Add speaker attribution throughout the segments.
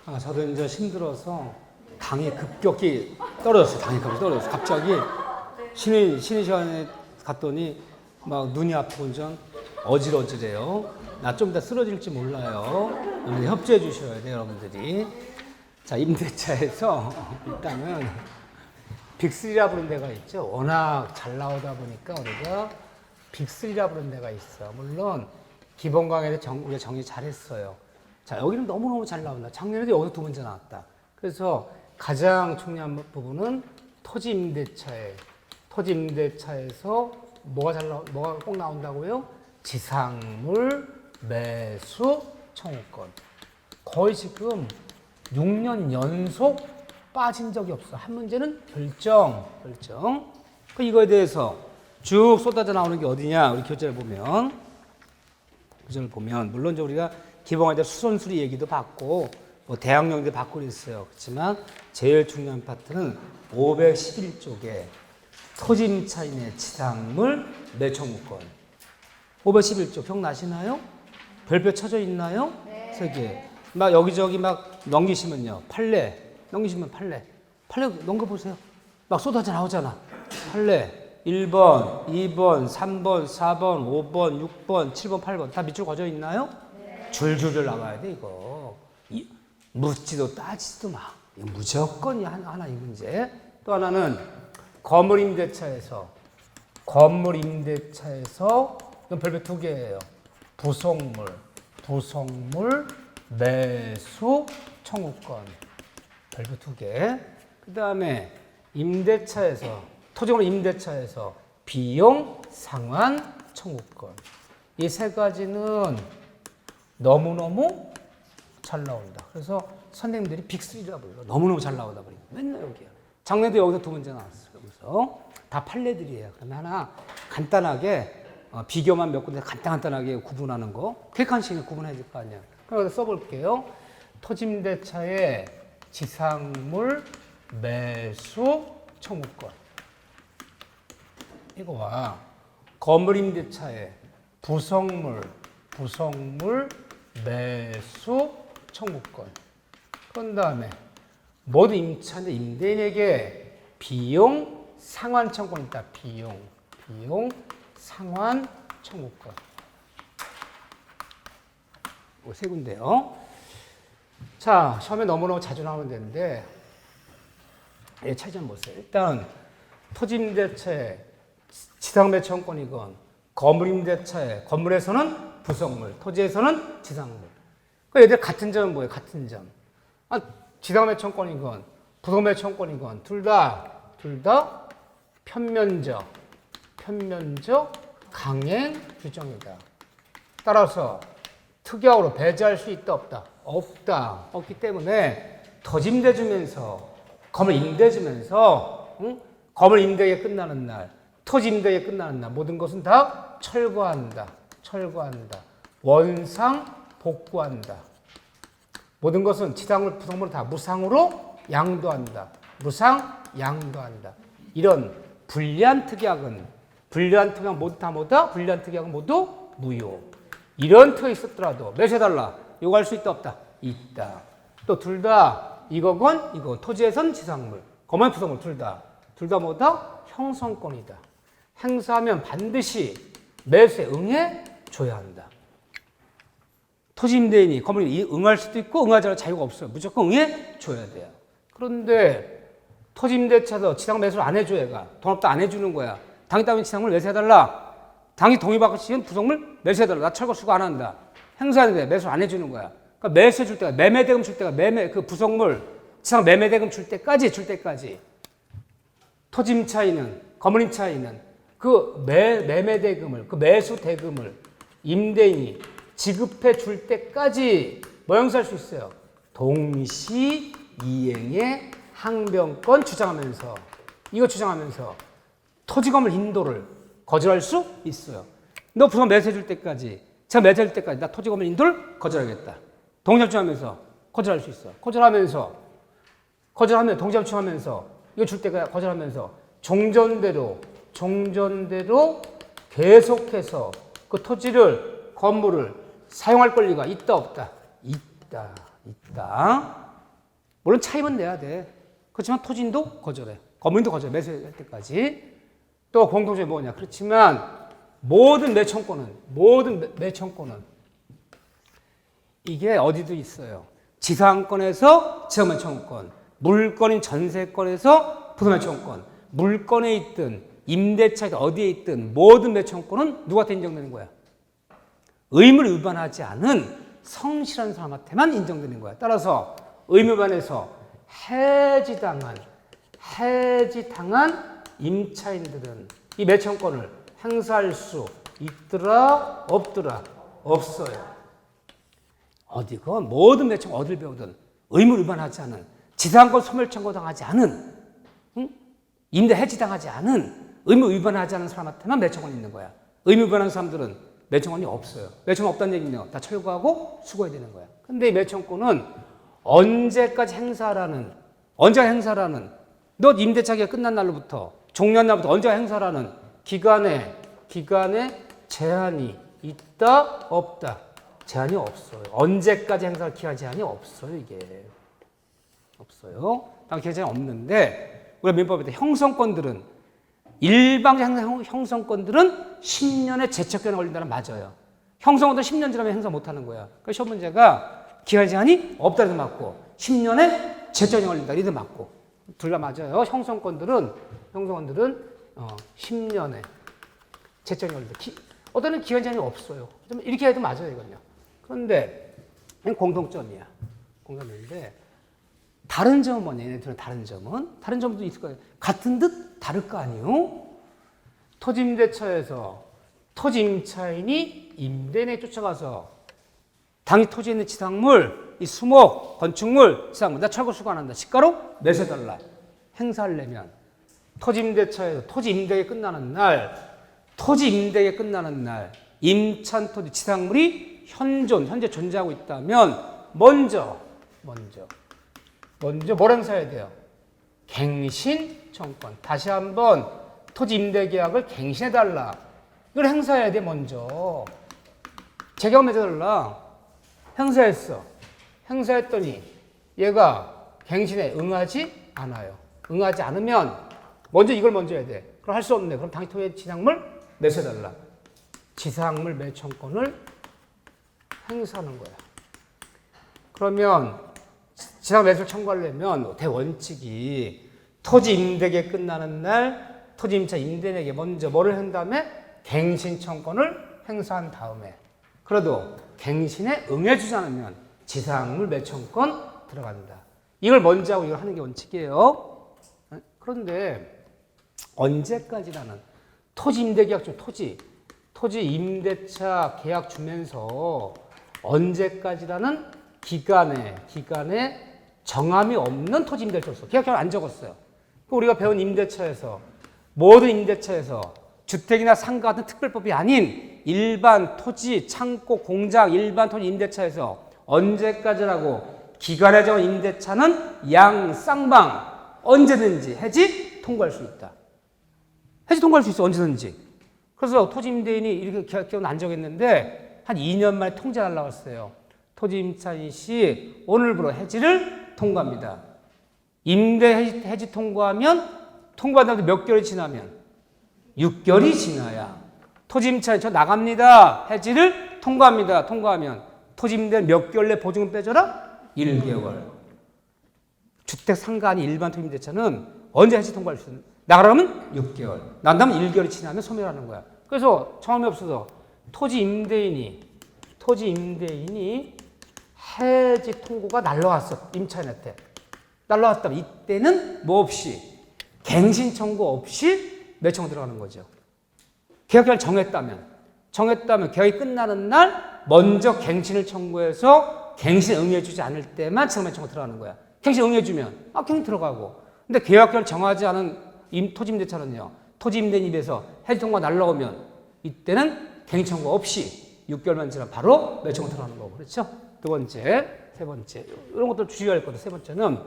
Speaker 1: 저도 이제 힘들어서 당이 급격히 떨어졌어요. 당이 급격히 떨어졌어요. 갑자기 쉬는 시간에 갔더니 막 눈이 아프고 좀 어질어질해요. 나 좀 이따 쓰러질지 몰라요. 협조해 주셔야 돼요, 여러분들이. 자, 임대차에서 일단은 빅3라 부른 데가 있죠. 워낙 잘 나오다 보니까 우리가 빅3라 부른 데가 있어. 물론 기본 강의에서 우리가 정리 잘했어요. 자, 여기는 너무너무 잘 나온다. 작년에도 여기서 2번째 나왔다. 그래서 가장 중요한 부분은 토지 임대차에서 뭐가 꼭 나온다고요? 지상물 매수 청구권. 거의 지금 6년 연속 빠진 적이 없어. 한 문제는 결정. 그 이거에 대해서 쭉 쏟아져 나오는 게 어디냐? 우리 교재를 보면 물론 이제 우리가 기본에 대한 수선수리 얘기도 받고 뭐 대학령도 받고 있어요. 그렇지만 제일 중요한 파트는 511쪽에 토지임차인의 지상물 매청구권. 511쪽 기억나시나요? 별표 쳐져 있나요? 네. 3개. 막 여기저기 막 넘기시면요. 판례 넘겨보세요. 막 쏟아져 나오잖아. 판례 1번, 2번, 3번, 4번, 5번, 6번, 7번, 8번 다 밑줄 그어져 있나요? 네. 줄줄줄 나가야 돼 이거. 묻지도 따지지도 마. 이거 무조건 하나 이 문제. 또 하나는 건물 임대차에서 이건 별표 2개예요. 부속물 매수 청구권 별표 2개. 그 다음에 토지건물 임대차에서 비용 상환 청구권. 이 3가지는 너무너무 잘 나온다. 그래서 선생님들이 빅3라고 불러. 너무너무 잘 나오다 보니까 맨날 여기야. 작년에도 여기서 2문제 나왔어요. 그래서 다 판례들이에요. 그러면 하나 간단하게 비교만 몇 군데 간단하게 구분하는 거. 객관식에 구분해야 될 거 아니야. 그럼 써볼게요. 토지임대차의 지상물 매수 청구권. 이거와 건물임대차의 부속물 매수 청구권. 그런 다음에 모두 임차인데 임대인에게 비용 상환 청구권이 있다. 비용 상환 청구권. 세 군데요. 자, 시험에 너무너무 자주 나오는 데인데 차이 좀 보세요. 일단 토지임대차의 지상매청권이건 건물임대차의 건물에서는 부속물, 토지에서는 지상물. 그 얘들 같은 점은 뭐예요? 같은 점. 지상매청권이건 부속매청권이건 둘 다 편면적 강행 규정이다. 따라서 특약으로 배제할 수 있다 없다? 없기 때문에 토지 임대 주면서 건물 임대 주면서 건물 임대가 끝나는 날, 토지 임대가 끝나는 날 모든 것은 다 철거한다. 원상 복구한다. 모든 것은 지상물, 부속물을 다 무상으로 양도한다. 이런 불리한 특약은 모두 무효. 이런 특약이 있었더라도 매수해달라. 이거 할 수 있다 없다? 있다. 또 둘 다 이거 토지에선 지상물, 건물 부속물 둘 다 뭐다? 형성권이다. 행사하면 반드시 매수에 응해 줘야 한다. 토지 임대인이 건물이 응할 수도 있고 응하지 않을 자유가 없어요. 무조건 응해 줘야 돼요. 그런데 토지 임대차에서 지상 매수를 안 해줘 얘가. 동업도 안 해주는 거야. 당이 따면 지상물 매수해달라. 당이 동의받으시면 부속물 매수해달라. 나 철거 수거 안 한다. 행사하는데 매수 안 해주는 거야. 그러니까 매수해 줄 때가 매매대금 줄 때가 그 부속물 지상 매매대금 줄 때까지 토지임차인은 건물임차인은 그 매매대금을 그 매수대금을 임대인이 지급해 줄 때까지 뭐 행사할 수 있어요? 동시 이행의 항변권 주장하면서 토지건물 인도를 거절할 수 있어요. 너 부산 매수해 줄 때까지 나 토지건물 인도를 거절하겠다. 동의합청하면서 거절할 수 있어. 거절하면 동의합청하면서 이거 줄 때까지 거절하면서 종전대로 계속해서 그 토지를 건물을 사용할 권리가 있다 없다? 있다. 물론 차임은 내야 돼. 그렇지만 토지인도 거절해. 거민도 거절해. 매수할 때까지. 또 공통점이 뭐냐. 그렇지만 모든 매청권은 이게 어디도 있어요. 지상권에서 지상매청권, 물건인 전세권에서 부동매청권, 물건에 있든 임대차에 어디에 있든 모든 매청권은 누구한테 인정되는 거야? 의무를 위반하지 않은 성실한 사람한테만 인정되는 거야. 따라서 의무 위반해서 해지당한 임차인들은 이 매청권을 행사할 수 있더라 없더라? 없어요. 어디건 모든 매청권 어딜 배우든 의무 위반하지 않은 지상권 소멸청구 당하지 않은 임대 해지당하지 않은 의무 위반하지 않은 사람한테만 매청권이 있는 거야. 의무 위반하는 사람들은 매청권이 없어요. 매청권 없다는 얘기는 다 철거하고 수거해야 되는 거야. 근데 이 매청권은 언제까지 행사라는 너 임대차 기간 끝난 날로부터 종료한 날부터 언제 행사라는 기간에 제한이 있다 없다? 제한이 없어요. 언제까지 행사할 기한 제한이 없어요. 이게 없어요. 기한 제한이 없는데 우리가 민법에 형성권들은 일방적 형성권들은 10년의 제척기간이 걸린다는 맞아요. 형성권도 10년 지나면 행사 못하는 거야. 그래서 시험 문제가 기한 제한이 없다는 맞고 10년의 제척기간이 걸린다 이래 맞고 둘 다 맞아요. 형성권들은 10년의 제척기간이 걸린다. 어떤 기한 제한이 없어요. 이렇게 해도 맞아요 이건요. 그런데 공통점이야. 공통점인데 다른 점은 뭐냐? 얘네들은 다른 점도 있을 거예요. 같은 듯 다를 거 아니에요? 토지임대차에서 토지임차인이 임대인에 쫓아가서 당시 토지에 있는 지상물, 이 수목, 건축물, 지상물 나 철거 수거 안 한다. 시가로 매수해달라. 행사하려면 토지임대차에서 토지임대가 끝나는 날 임찬 토지 지상물이 현재 존재하고 있다면 먼저 뭘 행사해야 돼요? 갱신청권. 다시 한번 토지 임대 계약을 갱신해달라. 이걸 행사해야 돼 먼저. 재계약 맺어달라. 행사했더니 얘가 갱신에 응하지 않아요. 응하지 않으면 이걸 먼저 해야 돼. 그럼 할 수 없네. 그럼 당시 토지 지상물 매수해달라. 지상물 매청권을 행사하는 거야. 그러면 지상 매수를 청구하려면 대원칙이 토지 임대계 끝나는 날 토지 임차 임대인에게 먼저 뭐를 한 다음에 갱신 청권을 행사한 다음에 그래도 갱신에 응해주지 않으면 지상물 매청권 들어간다. 이걸 먼저 하고 이걸 하는 게 원칙이에요. 그런데 언제까지라는 토지 임대 계약 중 토지 임대차 계약 주면서 언제까지라는 기간에 정함이 없는 토지 임대를 줬어. 계약서를 안 적었어요. 우리가 배운 모든 임대차에서 주택이나 상가 같은 특별법이 아닌 일반 토지, 창고, 공장, 일반 토지 임대차에서 언제까지라고 기간에 정한 임대차는 쌍방 언제든지 해지 통과할 수 있다. 해지 통과할 수 있어 언제든지. 그래서 토지 임대인이 이렇게 계약서는 안 적었는데 한 2년 만에 통지 날라왔어요. 토지 임차인 시 오늘부로 해지를 통과합니다. 임대 해지 통과한 다음에 몇 개월이 지나면 6개월이 지나야 토지 임차인 저 나갑니다. 해지를 통과하면 토지 임대는 몇 개월 내 보증금 빼줘라? 1개월. 주택 상가 아닌 일반 토지 임대차는 언제 해지 통과할 수 있는? 나가라면 6개월. 난다면 1개월이 지나면 소멸하는 거야. 그래서 정함이 없어서 토지 임대인이 해지 통고가 날라왔어. 임차인한테. 날라왔다면 이때는 뭐 없이 갱신 청구 없이 매청 들어가는 거죠. 계약기간을 정했다면 계약이 끝나는 날 먼저 갱신을 청구해서 갱신 응해주지 않을 때만 지상매청으로 들어가는 거야. 갱신 응해주면 갱신 들어가고. 근데 계약기간을 정하지 않은 토지임대차는요. 토지임대인 입에서 해지 통고가 날라오면 이때는 갱신 청구 없이 6개월만 지나면 바로 매청으로 들어가는 거고. 그렇죠? 두 번째, 세 번째. 이런 것도 주의할 거다. 세 번째는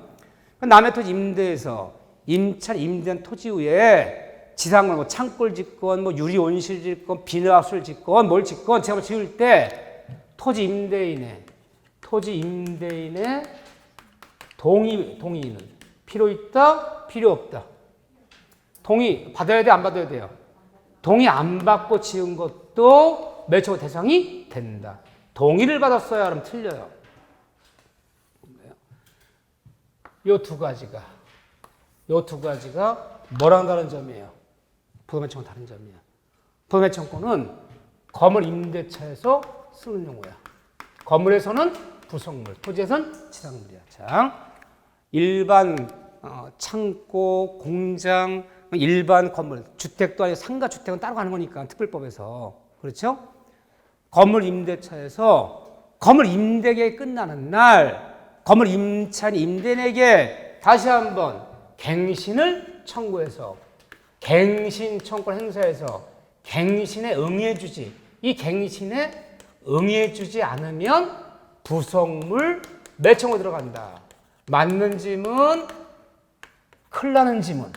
Speaker 1: 남의 토지 임대에서 임대한 토지 위에 지상물, 뭐 창고를 짓건, 뭐 유리 온실 짓건, 비닐하우스를 짓건, 뭘 짓건, 제가 지을 때 토지 임대인의 동의는 필요 있다, 필요 없다. 동의 받아야 돼, 안 받아야 돼요? 동의 안 받고 지은 것도 매칭 대상이 된다. 동의를 받았어야 하면 틀려요. 요 두 가지가 뭐랑 다른 점이에요? 부도매청은 다른 점이야. 부도매청권은 건물 임대차에서 쓰는 용어야. 건물에서는 부속물, 토지에서는 지상물이야. 자, 일반 창고, 공장, 일반 건물, 주택도 아니고 상가 주택은 따로 가는 거니까 특별법에서. 그렇죠? 건물 임대차에서 건물 임대계획이 끝나는 날 건물 임차인 임대인에게 다시 한번 갱신을 청구해서 갱신 청구를 행사해서 갱신에 응해주지. 이 갱신에 응해주지 않으면 부속물 매청으로 들어간다. 맞는 지문, 큰일 나는 지문.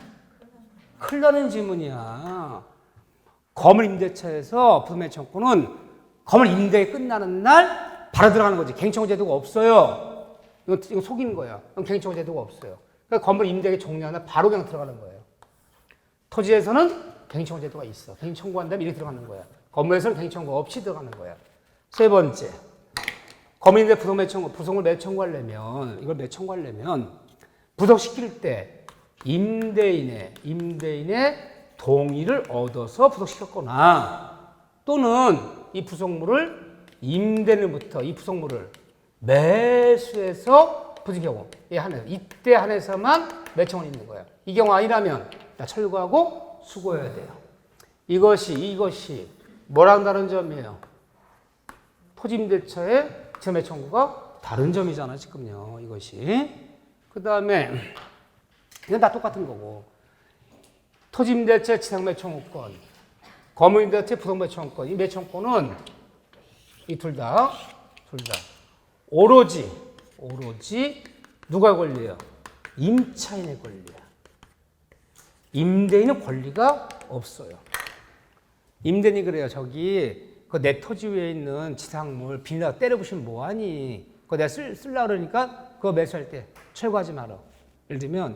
Speaker 1: 큰일 나는 지문이야. 건물 임대차에서 부도매청권은 건물 임대가 끝나는 날 바로 들어가는 거지. 갱신청구 제도가 없어요. 이거 속이는 거야. 갱신청구 제도가 없어요. 그러니까 건물 임대가 종료하면 바로 그냥 들어가는 거예요. 토지에서는 갱신청구 제도가 있어. 갱신 청구한 다음에 이렇게 들어가는 거야. 건물에서는 갱신 청구 없이 들어가는 거야. 세 번째, 건물임대 부속물 매청구하려면 이걸 매청구하려면 부속시킬 때 임대인의 동의를 얻어서 부속시켰거나 또는 이 부속물을 임대인으로부터 이 부속물을 매수해서 부진 경우 이때 한해서만 매청이 있는 거야. 이 경우 아니라면 철거하고 수거해야 돼요. 이것이 뭐랑 다른 점이에요? 토지임대차의 지상매매 청구가 다른 점이잖아 지금요. 이것이. 그 다음에 이건 다 똑같은 거고 토지임대차 지상매매 청구권, 건물임대차 부속매매 청구권, 이 매청권은 이 둘 다 오로지 누가 권리예요? 임차인의 권리야. 임대인은 권리가 없어요. 임대인이 그래요. 저기 그 내 토지 위에 있는 지상물 비닐하고 때려부시면 뭐하니? 그거 내가 쓰려고 그러니까 그거 매수할 때 철거하지 마라. 예를 들면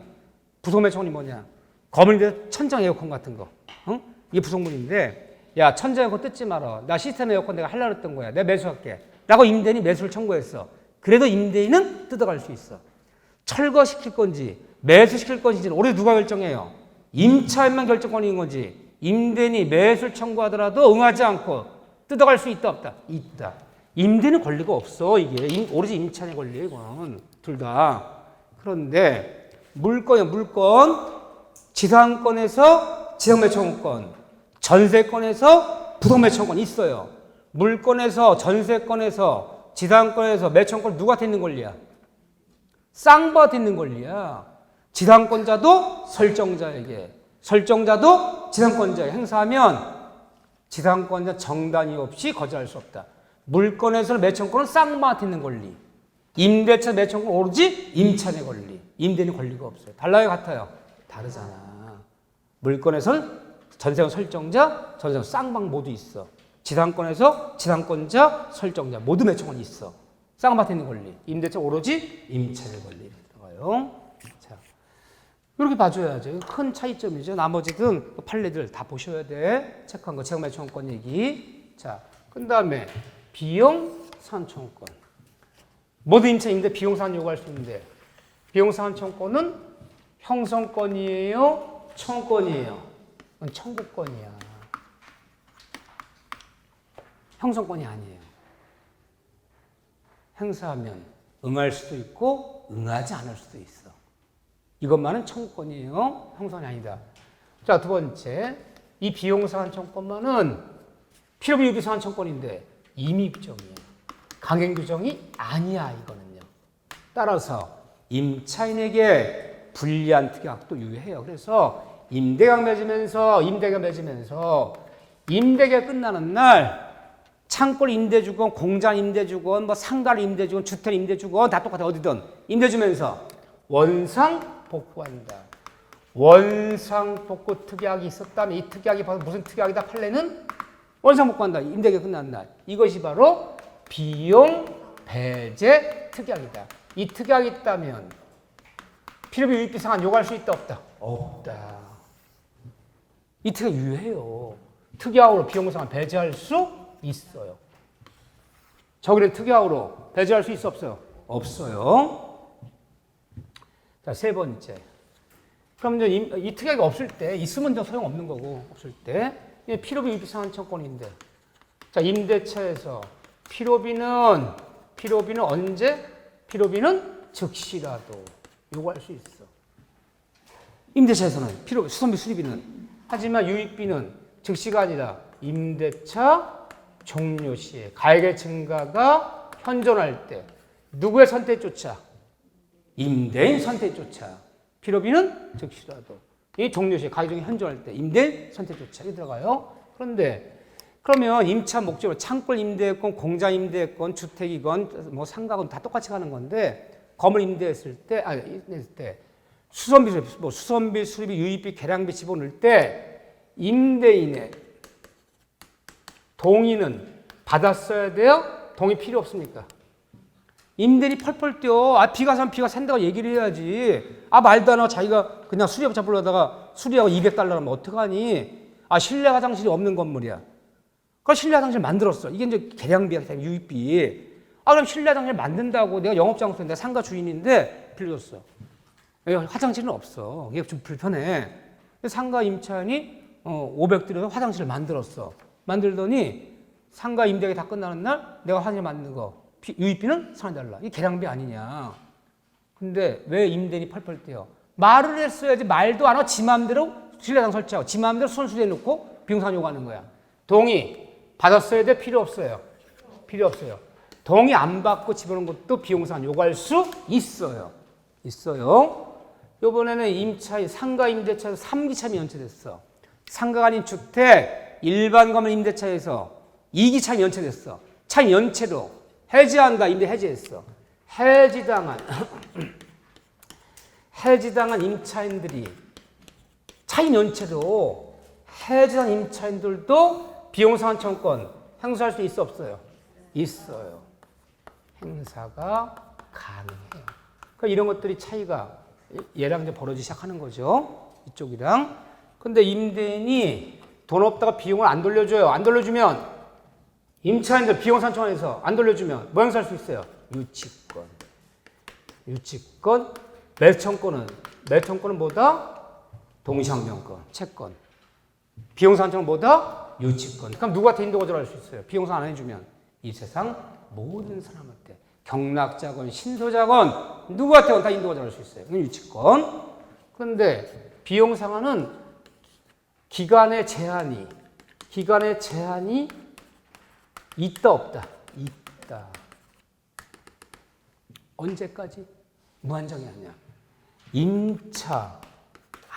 Speaker 1: 부속매청이 뭐냐? 건물인데 천장 에어컨 같은 거. 응? 이게 부속물인데 야 천장 에어컨 뜯지 마라. 나 시스템 에어컨 내가 하려고 했던 거야. 내가 매수할게. 라고 임대인이 매수를 청구했어. 그래도 임대인은 뜯어갈 수 있어. 철거시킬 건지 매수시킬 건지는 올해 누가 결정해요? 임차인만 결정권인 거지. 임대인이 매수를 청구하더라도 응하지 않고 뜯어갈 수 있다 없다? 있다. 임대인은 권리가 없어. 이게 오로지 임차인의 권리예요. 이건 둘 다. 그런데 물건 지상권에서 지상매청권, 전세권에서 부속매청권 있어요. 물건에서 전세권에서 지상권에서 매청권 누구한테 있는 권리야? 쌍방한테 있는 권리야. 지상권자도 설정자에게, 설정자도 지상권자에게 행사하면 지상권자 정단이 없이 거절할 수 없다. 물건에서는 매청권은 쌍방한테 있는 권리. 임대차 매청권은 오로지 임차인의 권리. 임대인의 권리가 없어요. 달라요, 같아요? 다르잖아. 물건에서는 전세권 설정자, 전세권 쌍방 모두 있어. 지상권에서 지상권자, 설정자 모두 매청권이 있어. 쌍방한테 있는 권리. 임대차 오로지 임차인의 권리 들어가요. 자, 이렇게 봐줘야죠. 큰 차이점이죠. 나머지든 판례들 다 보셔야 돼. 체크한 거 지상매청권 얘기. 자, 그 다음에 비용 상환청권. 모든 임차인인데 비용 상환 요구할 수 있는데 비용 상환청권은 형성권이에요, 청구권이에요? 그건 청구권이야. 형성권이 아니에요. 행사하면 응할 수도 있고 응하지 않을 수도 있어. 이것만은 청구권이에요. 형성이 아니다. 자, 두 번째. 이 비용상환청권만은 필요비유비상환청권인데 임의규정이에요. 강행규정이 아니야, 이거는요. 따라서 임차인에게 불리한 특약도 유효해요. 그래서 임대계약 맺으면서 임대계약 끝나는 날 창고를 임대주건 공장 임대주건 뭐 상가를 임대주건 주택 임대주건 다 똑같아. 어디든 임대주면서 원상 복구한다. 원상 복구 특약이 있었다면 이 특약이 바로 무슨 특약이다? 판례는 원상 복구한다. 임대계약 끝난 날. 이것이 바로 비용 배제 특약이다. 이 특약이 있다면 필요비 유입비 상한 요구할 수 있다 없다? 없다. 이 특약이 유효해요. 특약으로 비용상한 배제할 수 있어요. 저기는 특약으로 배제할 수 있어 없어요? 없어요. 자, 세 번째. 그럼 이제 이 특약이 없을 때 있으면 더 소용없는 거고 없을 때 필요비 유입비 상한 청구권인데 자, 임대차에서 필요비는 언제? 필요비는 즉시라도 요구할 수 있어. 임대차에서는 수선비 수리비는 하지만 유입비는 즉시가 아니라 임대차 종료 시에 가액의 증가가 현존할 때 누구의 선택조차? 임대인 선택조차. 필요비는 즉시라도 이 종료 시에 가액 증가 현존할 때 임대인 선택조차 이 들어가요. 그런데 그러면 임차 목적으로 창고를 임대했건 공장 임대했건 주택이건 뭐 상가건 다 똑같이 가는 건데 건물 임대했을 때 수선비, 수리비, 유입비, 계량비 집어넣을 때 임대인의 동의는 받았어야 돼요? 동의 필요 없습니까? 임대인이 펄펄 뛰어. 비가 샌다고 얘기를 해야지. 말도 안 하고 자기가 그냥 수리하고 잡으려다가 수리하고 200달러라면 어떡하니? 실내 화장실이 없는 건물이야. 그럼 실내 화장실 만들었어. 이게 이제 계량비야, 유입비. 그럼 실내 화장실 만든다고 내가 영업장소, 내가 상가 주인인데 빌려줬어. 화장실은 없어. 이게 좀 불편해. 상가 임차인이 500 들여서 화장실을 만들었어. 만들더니 상가 임대가 다 끝나는 날 내가 화장실 만든 거 유입비는 3달러. 이게 계량비 아니냐. 근데 왜 임대인이 펄펄 뛰어? 말을 했어야지. 말도 안 하고 지 마음대로 실내장 설치하고 지 마음대로 수리해 놓고 비용상 요구하는 거야. 동의 받았어야 돼? 필요 없어요? 필요 없어요. 동의 안 받고 집어넣은 것도 비용상 요구할 수 있어요. 이번에는 상가 임대차에서 3기 참이 연체됐어. 상가가 아닌 주택, 일반 건물 임대차에서 2기 참이 연체됐어. 참 연체로 해지한다. 임대 해지했어. 해지당한 임차인들이 차임 연체로 해지한 임차인들도 비용상한 청구권 행사할 수 있어 없어요? 있어요. 행사가 가능해요. 그러니까 이런 것들이 차이가 얘랑 이제 벌어지기 시작하는 거죠. 이쪽이랑. 근데 임대인이 돈 없다가 비용을 안 돌려줘요. 안 돌려주면 임차인들 비용상 청구에서 안 돌려주면 뭐 행사할 수 있어요? 유치권. 매청권은 뭐다? 동시항변권, 채권. 비용상 청구는 뭐다? 유치권. 그럼 누구한테 인도 거절할 수 있어요? 비용상 안 해주면 이 세상 모든 사람한테 경락자건 신소자건 누구한테 다 인도 거절할 수 있어요. 그건 유치권. 그런데 비용상한은 기간의 제한이 있다 없다? 있다. 언제까지? 무한정이 아니야.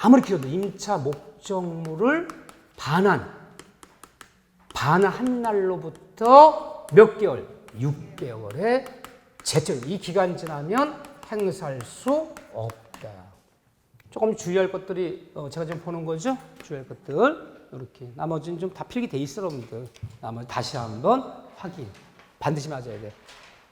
Speaker 1: 아무리 길어도 임차 목적물을 반환한 날로부터 몇 개월? 6개월의 제철. 이 기간 지나면 행사할 수 없다. 조금 주의할 것들이 제가 지금 보는 거죠. 주의할 것들 이렇게. 나머지는 좀 다 필기 돼 있어, 여러분들. 나머지 다시 한번 확인. 반드시 맞아야 돼.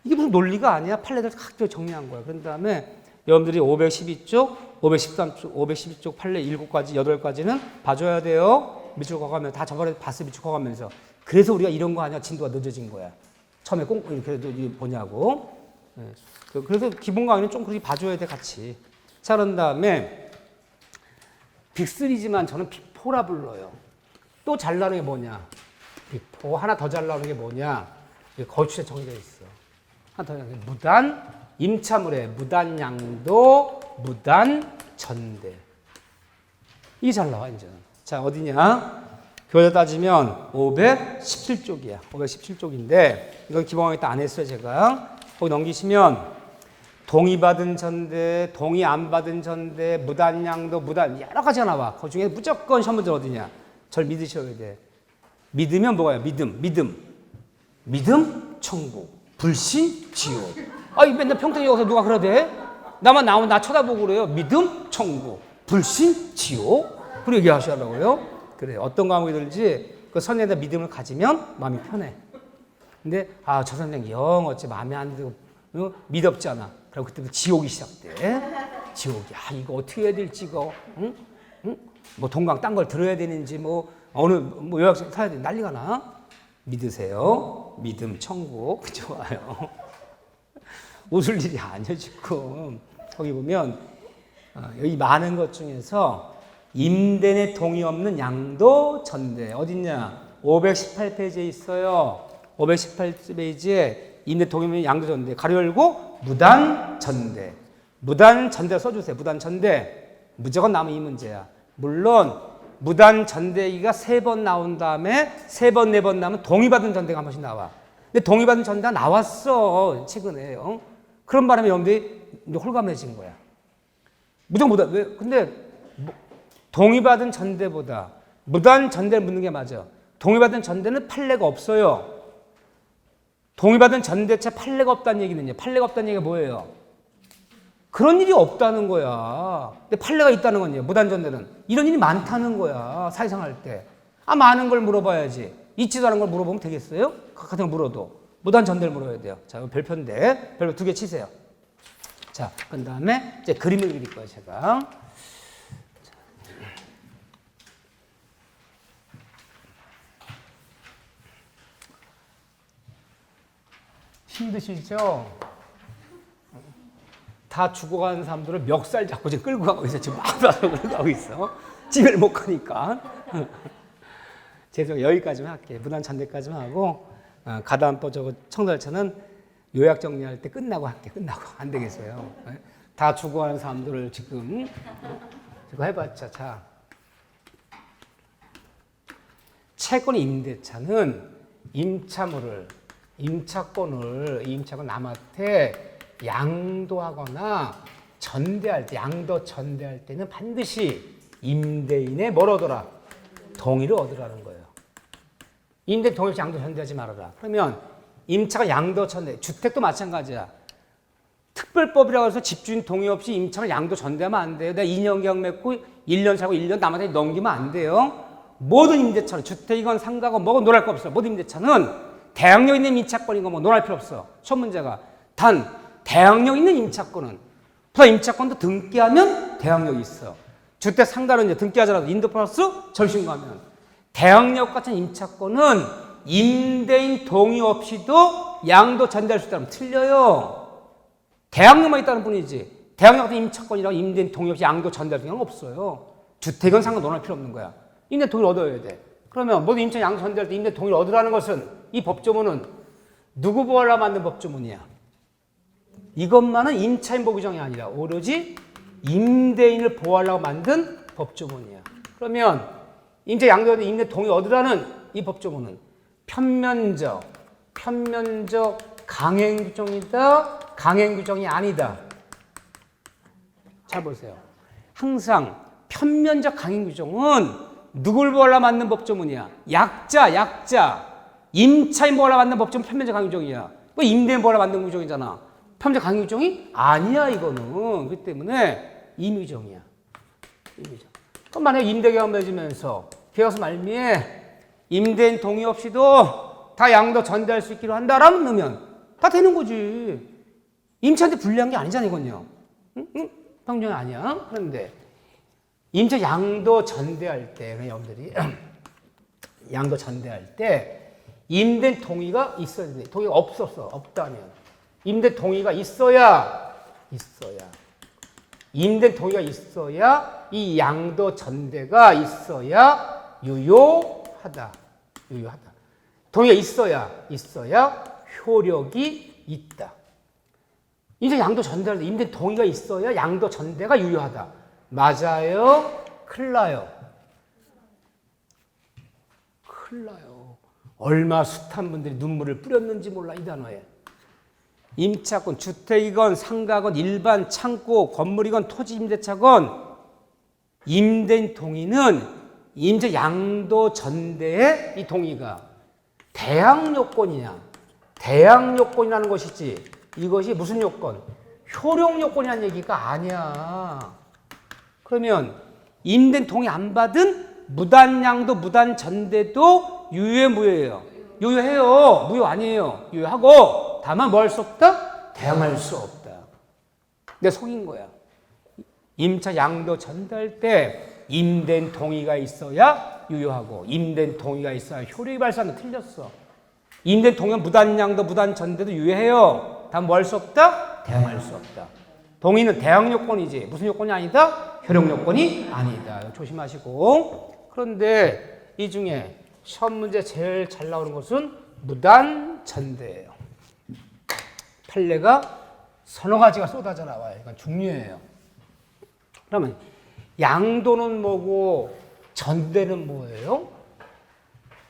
Speaker 1: 이게 무슨 논리가 아니야. 판례들 각별히 정리한 거야. 그런 다음에 여러분들이 512쪽, 513쪽, 512쪽 판례 7가지, 8가지는 봐줘야 돼요. 밑으로 가가면서 다 저번에 봤어. 밑으로 가가면서. 그래서 우리가 이런 거 아니야. 진도가 늦어진 거야. 처음에 꼭 그래도 보냐고. 그래서 기본 강의는 좀 그렇게 봐줘야 돼, 같이. 자, 그런 다음에 빅3지만 저는 빅4라 불러요. 또 잘 나오는 게 뭐냐? 빅4. 하나 더 잘 나오는 게 뭐냐? 거주에 정해져 있어. 하나 더 나오는 게 무단 임차물의 무단 양도, 무단 전대. 이게 잘 나와, 이제는. 자, 어디냐? 교재 따지면 517쪽이야. 517쪽인데, 이건 기본강의 때 안 했어요, 제가. 거기 넘기시면, 동의받은 전대, 동의 안 받은 전대, 무단양도, 여러 가지가 나와. 그 중에 무조건 시험 문제 어디냐? 절 믿으셔야 돼. 믿으면 뭐가요? 믿음 청구. 불신 지옥. 맨날 평택에 여기서 누가 그러대? 나만 나오면 나 쳐다보고 그래요. 믿음 청구. 불신 지옥. 그렇게 얘기하시라고요. 그래. 어떤 과목이든지 그 선생님에 대한 믿음을 가지면 마음이 편해. 근데 저 선생 영 어째 마음에 안 들고 믿었잖아. 그럼 그때부터 지옥이 시작돼. 지옥이야. 이거 어떻게 해야 될지 이거. 응? 응? 뭐 동강 딴 걸 들어야 되는지 뭐 어느 뭐 요약서 사야 돼. 난리가 나. 믿으세요. 믿음 천국. 좋아요. 웃을 일이 아니야 지금. 거기 보면 여기 많은 것 중에서 임대인의 동의 없는 양도 전대 어딨냐? 518페이지에 있어요. 518페이지에 임대 동의 없는 양도 전대 가로 열고 무단 전대. 무단 전대 써주세요. 무단 전대. 무조건 나면 이 문제야. 물론 무단 전대기가 3번 나온 다음에 3번, 4번 나오면 동의받은 전대가 한 번씩 나와. 근데 동의받은 전대가 나왔어. 최근에. 그런 바람에 여러분들이 홀가분해진 거야. 무조건 무단. 왜? 근데 동의받은 전대보다 무단 전대를 묻는 게 맞아. 동의받은 전대는 판례가 없어요. 동의받은 전대체 판례가 없다는 얘기는요. 판례가 없다는 얘기가 뭐예요? 그런 일이 없다는 거야. 근데 판례가 있다는 건요. 무단 전대는 이런 일이 많다는 거야. 사회생활 때. 많은 걸 물어봐야지. 있지도 않은 걸 물어보면 되겠어요? 같은 걸 물어도. 무단 전대를 물어야 돼요. 자, 별표인데 별표 2개 치세요. 자, 그 다음에 이제 그림을 그릴 거예요, 제가. 힘드시죠? 다 죽어가는 사람들을 멱살 잡고 지금 끌고 가고 있어. 지금 막 끌고 가고 있어. 집을 못 가니까. 죄송해요. 여기까지만 할게요. 무단 전대까지만 하고 가다음 또 저거 청달차는 요약 정리할 때 끝나고 할게요. 끝나고. 안 되겠어요. 다 죽어가는 사람들을 지금 이거 해봤자. 자, 채권 임대차는 임차권을 남한테 양도하거나 전대할 때, 양도 전대할 때는 반드시 임대인의 뭘 얻어라? 동의를 얻으라는 거예요. 임대 동의 없이 양도 전대하지 말아라. 그러면 임차가 양도 전대, 주택도 마찬가지야. 특별법이라고 해서 집주인 동의 없이 임차를 양도 전대하면 안 돼요. 내가 2년 계약 맺고 1년 살고 1년 남한테 넘기면 안 돼요. 모든 임대차는 주택이건 상가건 뭐건 논할 거 없어. 모든 임대차는 대항력 있는 임차권이건 뭐 논할 필요 없어. 첫 문제가. 단 대항력 있는 임차권은 부산 임차권도 등기하면 대항력이 있어. 주택 상가는 이제 등기하더라도 인도 플러스 절신거하면 대항력 같은 임차권은 임대인 동의 없이도 양도 전대할 수 있다면 틀려요. 대항력만 있다는 뿐이지. 대항력 같은 임차권이라고 임대인 동의 없이 양도 전대할 수 있는 건 없어요. 주택은 상가 논할 필요 없는 거야. 임대 동의를 얻어야 돼. 그러면 모든 임차 양도 전대할 때 임대 동의를 얻으라는 것은 이 법조문은 누구 보호하려고 만든 법조문이야? 이것만은 임차인 보호 규정이 아니라 오로지 임대인을 보호하려고 만든 법조문이야. 그러면 임차 양도할 때 임대 동의 얻으라는 이 법조문은 편면적 강행 규정이다, 강행 규정이 아니다. 잘 보세요. 항상 편면적 강행 규정은 누굴 보호하려고 만든 법조문이야? 약자. 임차인 보호하려고 만든 법조문 편면적 강행 규정이야. 뭐 임대인 보호하려고 만든 규정이잖아. 편면적 강행 규정이 아니야, 이거는. 그렇기 때문에 임의정이야. 임의정. 그럼 만약에 임대계약 맺으면서 계약서 말미에 임대인 동의 없이도 다 양도 전대할 수 있기로 한다라면 넣으면 다 되는 거지. 임차한테 불리한 게 아니잖아, 이건요. 응? 평정이 아니야. 그런데 임차 양도 전대할 때, 여러분들이 양도 전대할 때 임대인 동의가 있어야 돼. 동의가 없다면 임대 동의가 있어야 임대 동의가 있어야 이 양도 전대가 있어야 유효하다. 동의가 있어야 효력이 있다. 이제 양도 전대할 때 임대 동의가 있어야 양도 전대가 유효하다. 맞아요? 큰일 나요. 얼마 숱한 분들이 눈물을 뿌렸는지 몰라, 이 단어에. 임차권, 주택이건 상가건 일반 창고, 건물이건 토지 임대차건 임대인 동의는 임대 양도 전대의 이 동의가 대항 요건이냐, 대항 요건이라는 것이지 이것이 무슨 요건? 효력 요건이라는 얘기가 아니야. 그러면 임대인 동의 안 받은 무단 양도, 무단 전대도 유효해, 무효예요? 유효해요. 무효 아니에요. 유효하고 다만 뭐 할 수 없다? 대항할 수 없다. 내가 속인 거야. 임차 양도 전대할 때 임대인 동의가 있어야 유효하고 임대인 동의가 있어야 효력이 발생하는 틀렸어. 임대인 동의는 무단 양도, 무단 전대도 유효해요. 단 뭐 할 수 없다? 대항할 수 없다. 동의는 대항 요건이지 무슨 요건이 아니다? 효력 요건이 아니다. 조심하시고. 그런데 이 중에 시험 문제 제일 잘 나오는 것은 무단 전대예요. 판례가 서너 가지가 쏟아져 나와요. 이건 중요해요. 그러면 양도는 뭐고 전대는 뭐예요?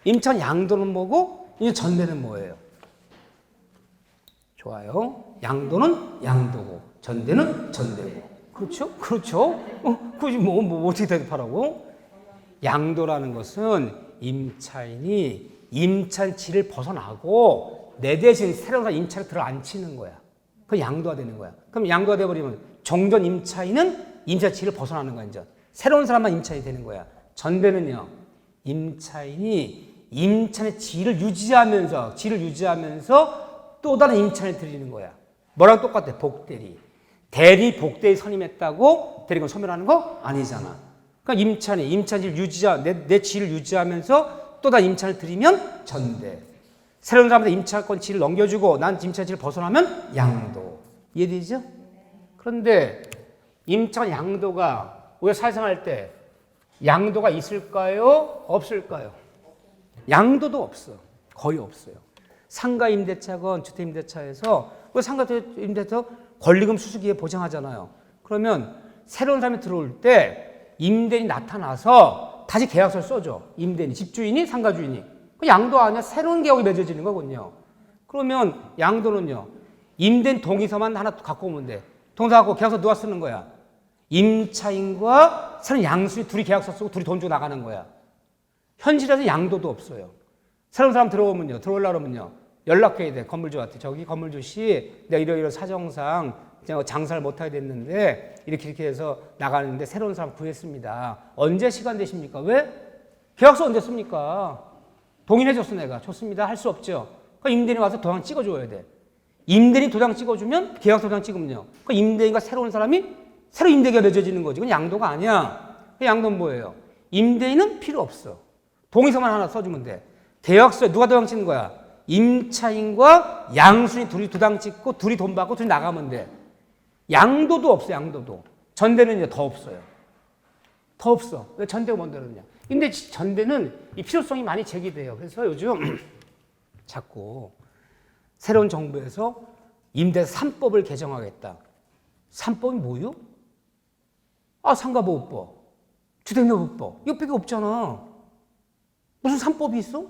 Speaker 1: 임차는 양도는 뭐고 이 전대는 뭐예요? 좋아요. 양도는 양도고 전대는 전대고. 그렇죠? 그렇죠? 굳이 뭐 어떻게 대답하라고? 양도라는 것은 임차인이 임차인지를 벗어나고 내 대신 새로운 사람 임차를 들어앉히는 거야. 그건 양도가 되는 거야. 그럼 양도가 돼버리면 종전 임차인은 임차지를 벗어나는 거야. 이제 새로운 사람만 임차인이 되는 거야. 전대는요, 임차인이 임차인의 지위를 유지하면서 또 다른 임차인을 들이는 거야. 뭐랑 똑같아? 복대리. 대리 복대리 선임했다고 대리가 소멸하는 거 아니잖아. 그러니까 임차인이 임차인을 내 지위를 유지하면서 또 다른 임차인을 들이면 전대. 새로운 사람한테 임차권 지위를 넘겨주고 난 임차지를 벗어나면 양도. 이해되죠? 그런데 임차권 양도가 우리가 사회생활할 때 양도가 있을까요? 없을까요? 양도도 없어. 거의 없어요. 상가 임대차건 주택 임대차에서 우리 상가 임대차 권리금 수수기에 보장하잖아요. 그러면 새로운 사람이 들어올 때 임대인이 나타나서 다시 계약서를 써줘. 임대인이 집주인이 상가 주인이. 그 양도 아니야. 새로운 계약이 맺어지는 거군요. 그러면 양도는요. 임대인 동의서만 하나 갖고 오면 돼. 동의서 갖고 계약서 누가 쓰는 거야? 임차인과 새로운 양수인이 둘이 계약서 쓰고 둘이 돈 주고 나가는 거야. 현실에서 양도도 없어요. 새로운 사람 들어오면요. 들어오려고 하면요. 연락해야 돼. 건물주한테. 저기 건물주 씨 내가 이러이러 사정상 장사를 못하게 됐는데 이렇게 해서 나가는데 새로운 사람 구했습니다. 언제 시간 되십니까? 왜? 계약서 언제 씁니까? 동의해줬어 내가. 좋습니다. 할 수 없죠. 그러니까 임대인이 와서 도장 찍어줘야 돼. 임대인이 도장 찍어주면 계약서 도장 찍으면요. 그 임대인과 새로운 사람이 새로 임대계가 맺어지는 거지. 그건 양도가 아니야. 그 양도는 뭐예요? 임대인은 필요 없어. 동의서만 하나 써주면 돼. 계약서에 누가 도장 찍는 거야? 임차인과 양수인이 둘이 도장 찍고 둘이 돈 받고 둘이 나가면 돼. 양도도 없어. 양도도. 전대는 이제 더 없어요. 더 없어. 왜 전대가 뭔 다르냐? 근데 전대는 이 필요성이 많이 제기돼요. 그래서 요즘 자꾸 새로운 정부에서 임대 3법을 개정하겠다. 3법이 뭐요? 상가보호법, 주택임대보호법 이것밖에 없잖아. 무슨 3법이 있어?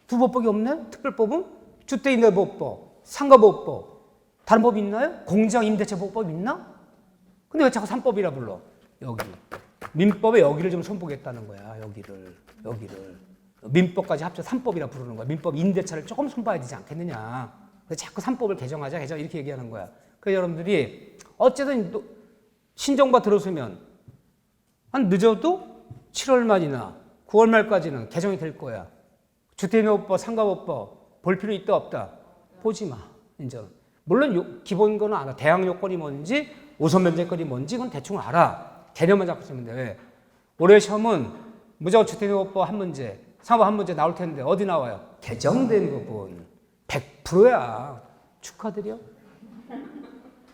Speaker 1: 두 법밖에 없네? 특별법은? 주택임대보호법, 상가보호법 다른 법이 있나요? 공정임대차보호법 있나? 근데 왜 자꾸 3법이라 불러? 여기 민법에 여기를 좀 손보겠다는 거야. 여기를 민법까지 합쳐 3법이라 부르는 거야. 민법 임대차를 조금 손봐야 되지 않겠느냐. 그래서 자꾸 3법을 개정하자 이렇게 얘기하는 거야. 그래서 여러분들이 어쨌든 신정부가 들어서면 한 늦어도 7월 말이나 9월 말까지는 개정이 될 거야. 주택임대보호법, 상가보호법 볼 필요 있다 없다? 보지 마. 이제 물론 기본 거는 알아. 대항 요건이 뭔지, 우선 면제권이 뭔지 그건 대충 알아. 개념만 잡고 쓰면 돼. 왜? 올해 시험은 무조건 주택임대보호법 한 문제, 상가보호법 한 문제 나올 텐데 어디 나와요? 개정된 부분 100%야. 축하드려.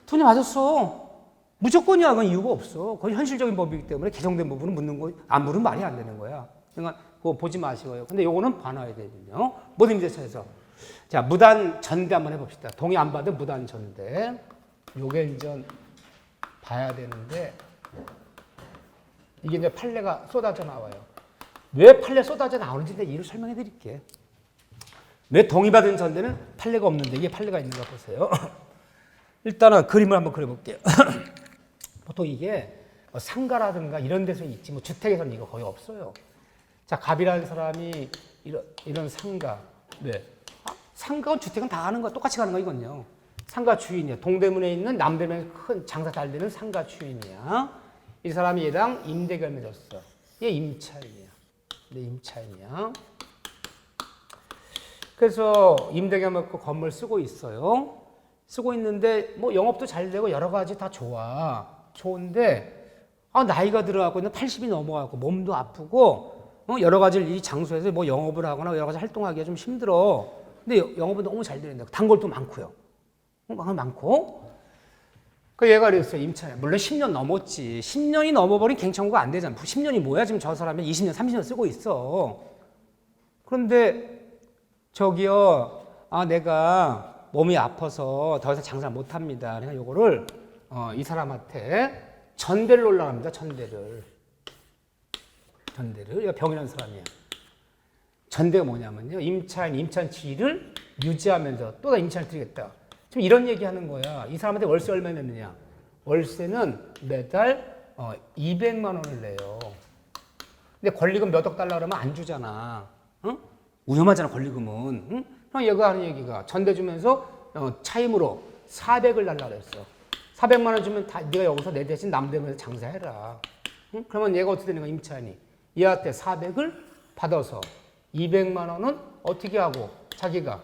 Speaker 1: 돈이 맞았어. 무조건이야. 그건 이유가 없어. 그건 현실적인 법이기 때문에 개정된 부분은 묻는 거, 안 물으면 말이 안 되는 거야. 그러니까 그거 보지 마시고요. 근데 요거는 봐놔야 되거든요. 모든 임대차에서. 자, 무단 전대 한번 해봅시다. 동의 안 받은 무단 전대. 요게 이제 봐야 되는데, 이게 이제 판례가 쏟아져 나와요. 왜 판례 쏟아져 나오는지 내가 이유를 설명해 드릴게. 왜 동의받은 전대는 판례가 없는데 이게 판례가 있는가 보세요. 일단은 그림을 한번 그려볼게요. 보통 이게 뭐 상가라든가 이런 데서 있지, 뭐 주택에서는 이거 거의 없어요. 자, 갑이라는 사람이 이런 상가. 왜? 상가와 주택은 다 가는 거야. 똑같이 가는 거야, 이건요. 상가 주인이야. 동대문에 있는 남대문에 큰 장사 잘 되는 상가 주인이야. 이 사람이 얘랑 임대계를 맺었어. 얘 임차인이야. 내 임차인이야. 그래서 임대계를 맺고 건물 쓰고 있어요. 쓰고 있는데 뭐 영업도 잘 되고 여러 가지 다 좋아. 좋은데 나이가 들어가고 80이 넘어가고 몸도 아프고 여러 가지 이 장소에서 뭐 영업을 하거나 여러 가지 활동하기가 좀 힘들어. 근데 영업은 너무 잘 되는데 단골도 많고요. 많고. 그 얘가 그랬어요. 임차인. 물론 10년 넘었지. 10년이 넘어버린 갱청구가 안 되잖아. 10년이 뭐야? 지금 저 사람이 20년, 30년 쓰고 있어. 그런데 저기요. 내가 몸이 아파서 더 이상 장사를 못 합니다. 그러니까 요거를 이 사람한테 전대를 올라갑니다. 전대를. 얘가 병이라는 사람이야. 전대가 뭐냐면요. 임차인 지위를 유지하면서 또 나 임차인을 드리겠다. 지금 이런 얘기 하는 거야. 이 사람한테 월세 얼마 냈느냐. 월세는 매달 200만 원을 내요. 근데 권리금 몇 억 달라 그러면 안 주잖아. 응? 위험하잖아, 권리금은. 응? 그럼 얘가 하는 얘기가 전대 주면서 차임으로 400을 달라 그랬어. 400만 원 주면 네가 여기서 내 대신 남대문에서 장사해라. 응? 그러면 얘가 어떻게 되는 거야, 임차인이. 얘한테 400을 받아서 200만 원은 어떻게 하고 자기가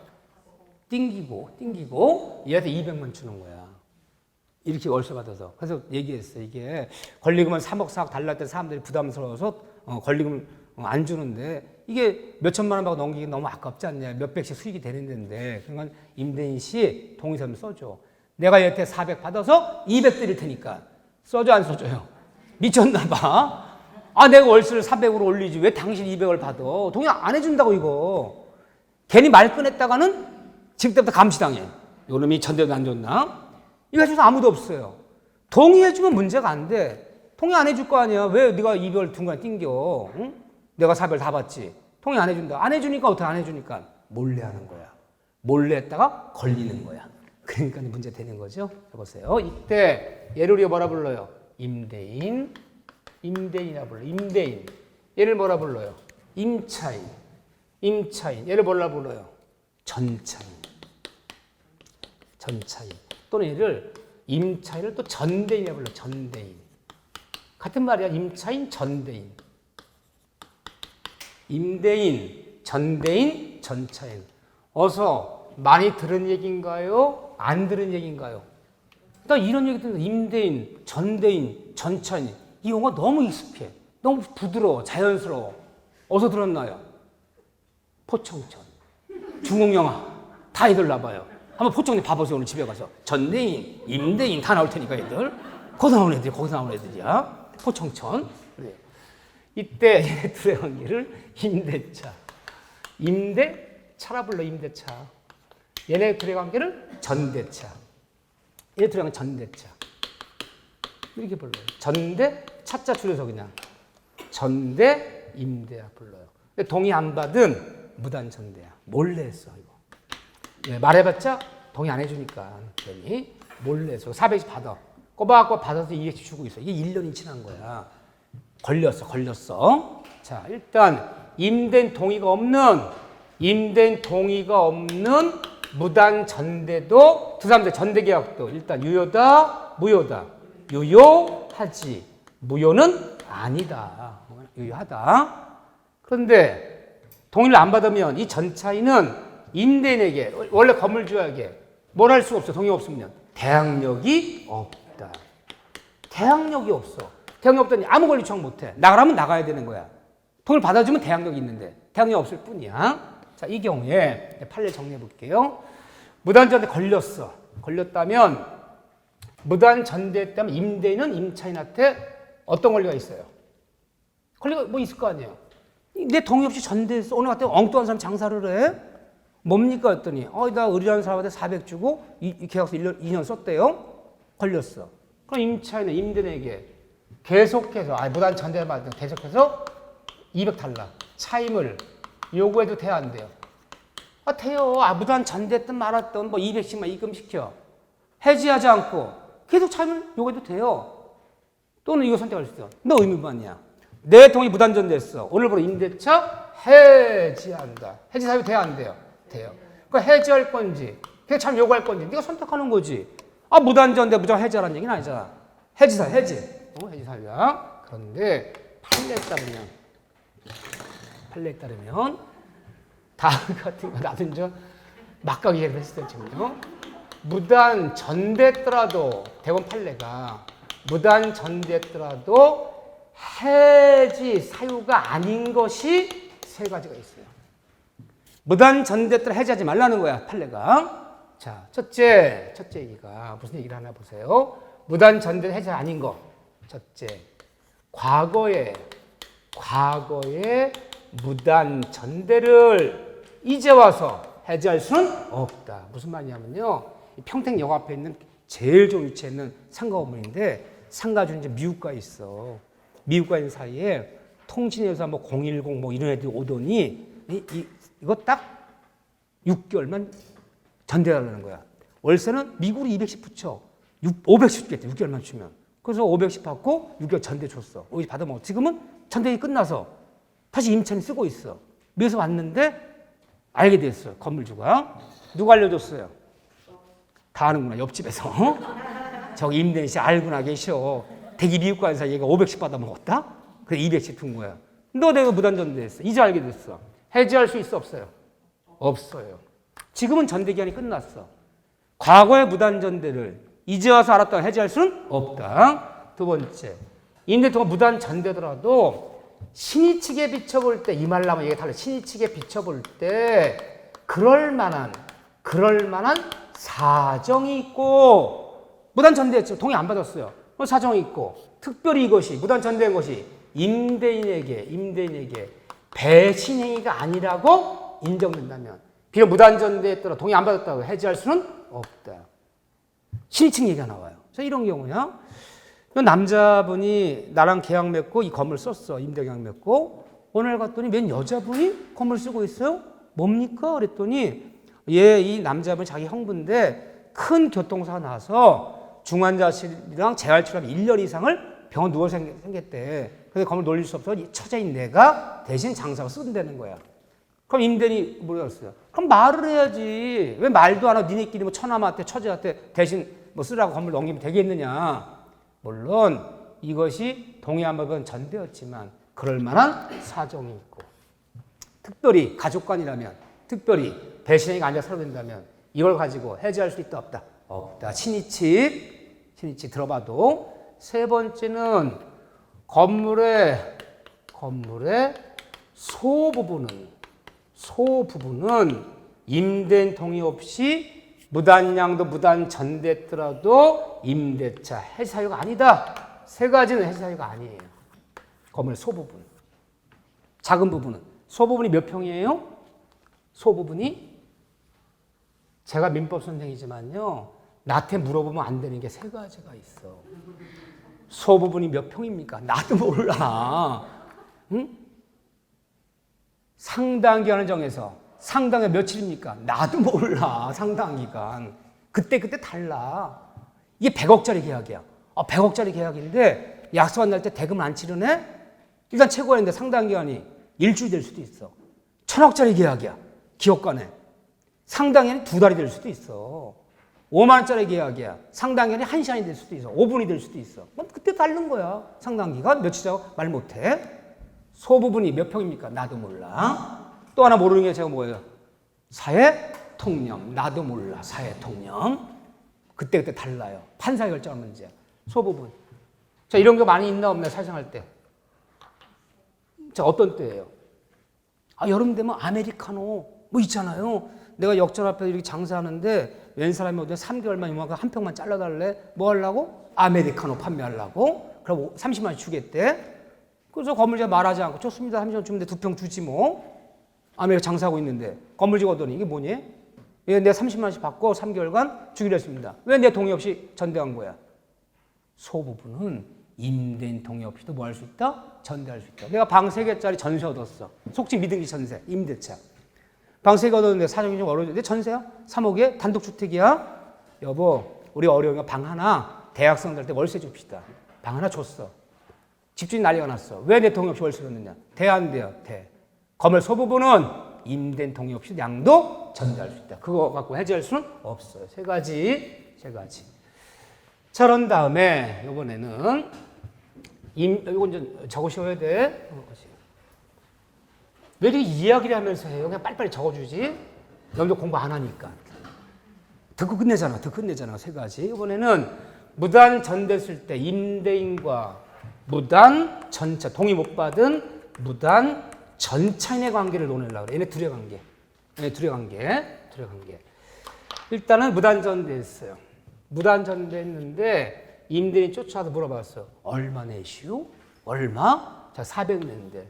Speaker 1: 띵기고 얘한테 200만 주는 거야. 이렇게 월세 받아서. 그래서 얘기했어. 이게 권리금은 3억 4억 달랄 때 사람들이 부담스러워서 권리금을 안 주는데 이게 몇 천만 원 받고 넘기기 너무 아깝지 않냐. 몇 백씩 수익이 되는 데인데 그러니까 임대인 씨 동의서를 써줘. 내가 얘한테 400 받아서 200 드릴 테니까 써줘 안 써줘요? 미쳤나 봐. 내가 월세를 400으로 올리지 왜 당신 200을 받아. 동의 안 해준다고 이거. 괜히 말 꺼냈다가는 지금부터 감시당해. 요놈이 전대도 안 줬나? 이거 해줘서 아무도 없어요. 동의해주면 문제가 안 돼. 동의 안 해줄 거 아니야. 왜 네가 200을 중간에 띵겨? 응? 내가 400을 다 받지. 동의 안 해준다. 안 해주니까 어떻게 안 해주니까? 몰래 하는 거야. 몰래 했다가 걸리는 거야. 그러니까 문제 되는 거죠. 해보세요. 이때 얘를 우리가 뭐라 불러요? 임대인이라 불러요. 임대인. 얘를 뭐라 불러요? 임차인. 얘를 뭐라 불러요? 전차인. 또는 얘를 임차인을 또 전대인이라 불러요. 전대인. 같은 말이야. 임차인, 전대인. 임대인, 전대인, 전차인. 어서 많이 들은 얘기인가요? 안 들은 얘기인가요? 나 이런 얘기 듣는 임대인, 전대인, 전차인. 이 용어 너무 익숙해. 너무 부드러워, 자연스러워. 어디서 들었나요? 포청천. 중국 영화 다 애들 나봐요. 한번 포청천 봐보세요. 오늘 집에 가서. 전대인, 임대인 다 나올 테니까 애들. 거기서 나온 애들이야. 포청천. 그래. 이때 얘네들의 관계를 임대차. 임대차라 불러. 임대차. 얘네들의 관계를 전대차. 얘네들의 관계는 전대차. 이렇게 불러요. 전대, 차자 줄여서 그냥. 전대, 임대야 불러요. 근데 동의 안 받은 무단전대야. 몰래 했어, 이거. 네, 말해봤자 동의 안 해주니까. 괜히 몰래 했어. 400씩 받아. 꼬박꼬박 받아서 200씩 주고 있어. 이게 1년이 지난 거야. 걸렸어. 자, 일단 임대인 동의가 없는 무단전대도 두 사람들 전대계약도 일단 유효다, 무효다. 유효하지. 무효는 아니다. 유효하다. 그런데 동의를 안 받으면 이 전차인은 임대인에게 원래 건물주에게 뭘 할 수가 없어. 동의 없으면 대항력이 없다. 대항력이 없어. 대항력 없더니 아무 권리 추정 못해. 나가라면 나가야 되는 거야. 돈을 받아주면 대항력이 있는데 대항력 없을 뿐이야. 자, 이 경우에 판례 정리해 볼게요. 무단전대 걸렸다면 무단전대했다면 임대인은 임차인한테 어떤 권리가 있어요? 권리가 뭐 있을 거 아니에요. 내 동의 없이 전대했어. 오늘 같은 엉뚱한 사람 장사를 해? 뭡니까? 했더니 나 의리하는 사람한테 400 주고 이 계약서 2년 썼대요. 걸렸어. 그럼 임차인은 임대인에게 계속해서 무단 전대를 받은 계속해서 200 달라. 차임을 요구해도 돼야 안 돼요? 돼요. 무단 전대했든 말았든 200씩만 입금시켜. 해지하지 않고 계속 차임을 요구해도 돼요. 또는 이거 선택할 수 있어. 너 의무반이야. 내 동의 무단 전대했어. 오늘부로 임대차 해지한다. 해지 사유 돼야 안 돼요? 돼요. 그러니까 해지할 건지 그냥 참 요구할 건지 네가 선택하는 거지. 무단 전대 무조건 해지하라는 얘기는 아니잖아. 해지 사유야. 그런데 판례에 따르면 다음 같은 거 나도 이제 막가기 얘기를 했어요. 지금요. 무단 전대했더라도 대법원 판례가 무단 전대했더라도 해지 사유가 아닌 것이 세 가지가 있어요. 무단 전대했더라 해지하지 말라는 거야, 판례가. 자, 첫째 얘기가 무슨 얘기를 하나 보세요. 무단 전대 해지 아닌 거. 첫째, 과거에 무단 전대를 이제 와서 해지할 수는 없다. 무슨 말이냐면요. 평택 역 앞에 있는 제일 좋은 위치에 있는 상가 건물인데 상가 중에 이제 미국가 있어. 미국가 있는 사이에 통신회사 뭐 010 뭐 이런 애들이 오더니 이거 딱 6개월만 전대하려는 거야. 월세는 미국으로 200씩 붙여. 500씩 주겠대. 6개월만 주면. 그래서 500씩 받고 6개월 전대 줬어. 여기 받아먹어. 지금은 전대가 끝나서 다시 임차인 쓰고 있어. 미국에서 왔는데 알게 됐어요. 건물주가. 누가 알려줬어요? 다 아는구나. 옆집에서. 저기 임대인 씨 알고나 계셔. 대기 미국 가서 얘가 500씩 받아먹었다? 그래 200씩 준 거야. 너 내가 무단 전대했어. 이제 알게 됐어. 해지할 수 있어 없어요? 없어요. 지금은 전대기한이 끝났어. 과거의 무단 전대를 이제 와서 알았다 해지할 수는 없다. 두 번째, 임대토가 무단 전대더라도 신의 측에 비춰볼 때 이 말 나면 얘기 달라. 신의 측에 비춰볼 때 그럴 만한 사정이 있고 무단 전대했죠. 동의 안 받았어요. 사정이 있고 특별히 이것이 무단 전대한 것이 임대인에게 배신 행위가 아니라고 인정된다면 비록 무단 전대했더라 동의 안 받았다고 해지할 수는 없다. 신의측 얘기가 나와요. 그래서 이런 경우냐? 남자분이 나랑 계약 맺고 이 건물 썼어. 임대 계약 맺고 오늘 갔더니 맨 여자분이 건물 쓰고 있어요. 뭡니까? 그랬더니 이 남자분이 자기 형부인데 큰 교통사가 나서 중환자실이랑 재활치료하면 1년 이상을 병원 누워서 생겼대. 그래서 건물 놀릴 수 없어서 처자인 내가 대신 장사로 쓴다는 거야. 그럼 임대인이 뭐랬어요? 그럼 말을 해야지. 왜 말도 안 하고 니네끼리 뭐 처남한테 처제한테 대신 뭐 쓰라고 건물 넘기면 되겠느냐. 물론 이것이 동의한 법은 전대였지만 그럴 만한 사정이 있고 특별히 가족관이라면 특별히 배신행위가 아니라 살아야 된다면 이걸 가지고 해지할 수 있다 없다? 없다. 신의칙 들어봐도. 세 번째는 건물의 소부분은 임대인 동의 없이 무단양도 무단 전대했더라도 임대차 해지 사유가 아니다. 세 가지는 해지 사유가 아니에요. 건물 소부분. 작은 부분은. 소부분이 몇 평이에요? 소부분이 제가 민법 선생이지만요. 나한테 물어보면 안 되는 게 세 가지가 있어. 소부분이 몇 평입니까? 나도 몰라. 응? 상당 기간을 정해서 상당히 며칠입니까? 나도 몰라. 상당 기간. 그때 달라. 이게 100억짜리 계약이야. 100억짜리 계약인데 약속한 날 때 대금 안 치르네? 일단 최고인데 상당 기간이 일주일 될 수도 있어. 1000억짜리 계약이야. 기업 간에. 상당 기간이 2달이 될 수도 있어. 5만 원짜리 계약이야. 상당 기간이 1시간이 될 수도 있어. 5분이 될 수도 있어. 그때 다른 거야. 상당 기간 며칠이라고 말 못해. 소부분이 몇 평입니까? 나도 몰라. 또 하나 모르는 게 제가 뭐예요? 사회 통념. 나도 몰라. 사회 통념. 그때 달라요. 판사 결정한 문제야. 소부분. 자, 이런 게 많이 있나 없나 사생활 때. 자, 어떤 때예요? 여름 되면 아메리카노 뭐 있잖아요. 내가 역전 앞에서 이렇게 장사하는데 웬 사람이 어디 3개월만 이만큼 한 평만 잘라달래? 뭐 하려고? 아메리카노 판매하려고? 그럼 30만 원 주겠대. 그래서 건물주가 말하지 않고 좋습니다. 30만 원 주면 돼. 2평 주지 뭐. 아메리카 장사하고 있는데 건물주가 오더니 이게 뭐니? 예, 내가 30만 원씩 받고 3개월간 주기로 했습니다. 왜 내 동의 없이 전대한 거야? 소부분은 임대인 동의 없이도 뭐 할 수 있다? 전대할 수 있다. 내가 방 3개짜리 전세 얻었어. 속칭 미등기 전세, 임대차. 방 3개 얻었는데 사정이 좀 어려운데 전세야? 3억에 단독주택이야? 여보, 우리 어려우니까 방 하나 대학생들 때 월세 줍시다. 방 하나 줬어. 집주인 난리가 났어. 왜 내 동의 없이 월세를 줬느냐? 돼, 안 돼요? 돼. 건물 소부분은 임대인 동의 없이 양도 전대할 수 있다. 그거 갖고 해지할 수는 없어요. 세 가지. 자, 그런 다음에 이번에는 이건 좀 적으셔야 돼. 왜 이렇게 이야기를 하면서 해요? 그냥 빨리빨리 적어주지. 여러분들 공부 안 하니까. 듣고 끝내잖아. 세 가지. 이번에는 무단 전됐을 때 임대인과 무단 전차, 동의 못 받은 무단 전차인의 관계를 논하려고 그래. 얘네 둘의 관계. 얘네 둘의 관계. 일단은 무단 전대했어요. 무단 전대했는데 임대인이 쫓아와서 물어봤어. 얼마 내시오? 얼마? 자, 400 낸대.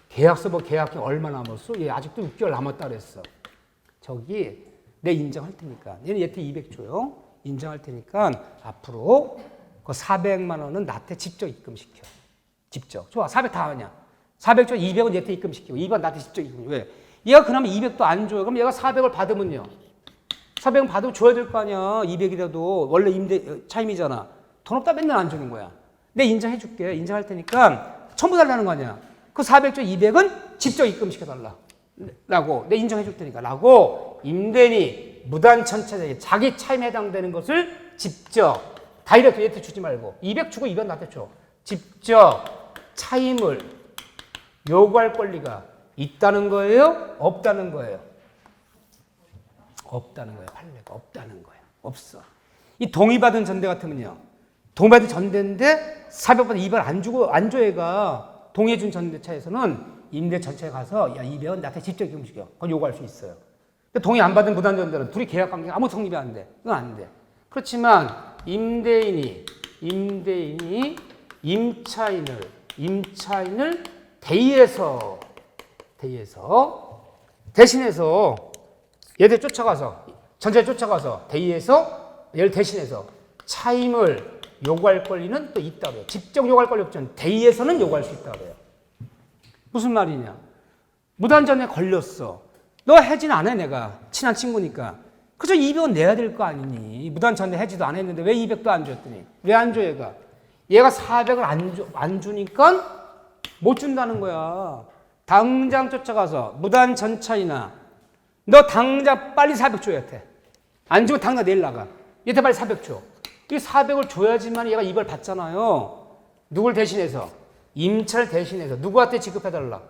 Speaker 1: 계약서 뭐 계약이 얼마 남았어? 얘 아직도 6개월 남았다 그랬어. 저기 내 인정할 테니까. 얘는 얘한테 200 줘요. 인정할 테니까 앞으로 그 400만 원은 나한테 직접 입금시켜. 직접. 좋아. 400 다 하냐? 400 줘. 200은 얘한테 입금시키고 200은 나한테 직접 입금. 왜? 얘가 그러면 200도 안 줘요. 그럼 얘가 400을 받으면요. 400은 받으면 줘야 될 거 아니야. 200이라도. 원래 임대 차임이잖아. 돈 없다 맨날 안 주는 거야. 내 인정해 줄게. 인정할 테니까 전부 달라는 거 아니야. 그 400조 200은 직접 입금시켜달라. 라고. 내 인정해 줄 테니까. 라고 임대인이 무단 전차자에게 자기 차임에 해당되는 것을 직접 다이렉트 얘한테 주지 말고 200 주고 200 나한테 줘. 직접 차임을 요구할 권리가 있다는 거예요? 없다는 거예요? 없다는 거예요. 판례가 없다는 거예요. 없어. 이 동의받은 전대 같으면요. 동의받은 전대인데 400번 200을 안 줘 얘가 동의해준 전대차에서는 임대 전체에 가서 야 200은 나한테 직접 입금시켜. 그건 요구할 수 있어요. 동의 안 받은 무단 전대는 둘이 계약 관계가 아무 성립이 안 돼. 그건 안 돼. 그렇지만 임대인이 임차인을 대신해서 얘들 쫓아가서 전체에 쫓아가서 얘를 대신해서 차임을 요구할 권리는 또 있다고 해요. 직접 요구할 권리 없지만 대의에서는 요구할 수 있다고 해요. 무슨 말이냐? 무단전에 걸렸어. 너 해지는 안 해, 내가. 친한 친구니까. 그저 200원 내야 될 거 아니니. 무단전에 해지도 안 했는데 왜 200도 안 줬더니. 왜 안 줘, 얘가? 얘가 400을 안 주니까 못 준다는 거야. 당장 쫓아가서 무단전차이나 너 당장 빨리 400 줘야 돼. 안 주면 당장 내일 나가. 얘한테 빨리 400 줘. 이 400을 줘야지만 얘가 이걸 받잖아요. 누굴 대신해서? 임차를 대신해서 누구한테 지급해달라?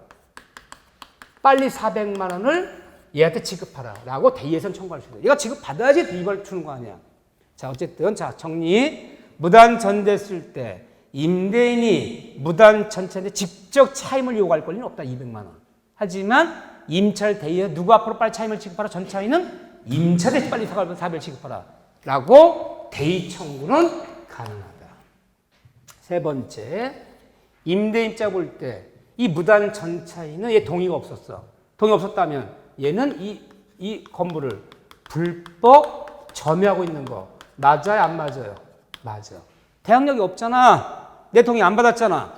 Speaker 1: 빨리 400만 원을 얘한테 지급하라 라고 대의예선 청구할 수 있어요. 얘가 지급받아야지 이걸 주는 거 아니야. 자, 어쨌든 자 정리. 무단 전됐을 때 임대인이 무단 전차인데 직접 차임을 요구할 권리는 없다. 200만 원. 하지만 임차를 대의해 누구 앞으로 빨리 차임을 지급하라? 전차인은 임차 대신 빨리 400을 지급하라 라고 대의 청구는 가능하다. 세 번째, 임대인자 볼 때 이 무단 전차인은 얘 동의가 없었어. 동의 없었다면 얘는 이 건물을 불법 점유하고 있는 거 맞아요? 안 맞아요? 맞아. 대항력이 없잖아. 내 동의 안 받았잖아.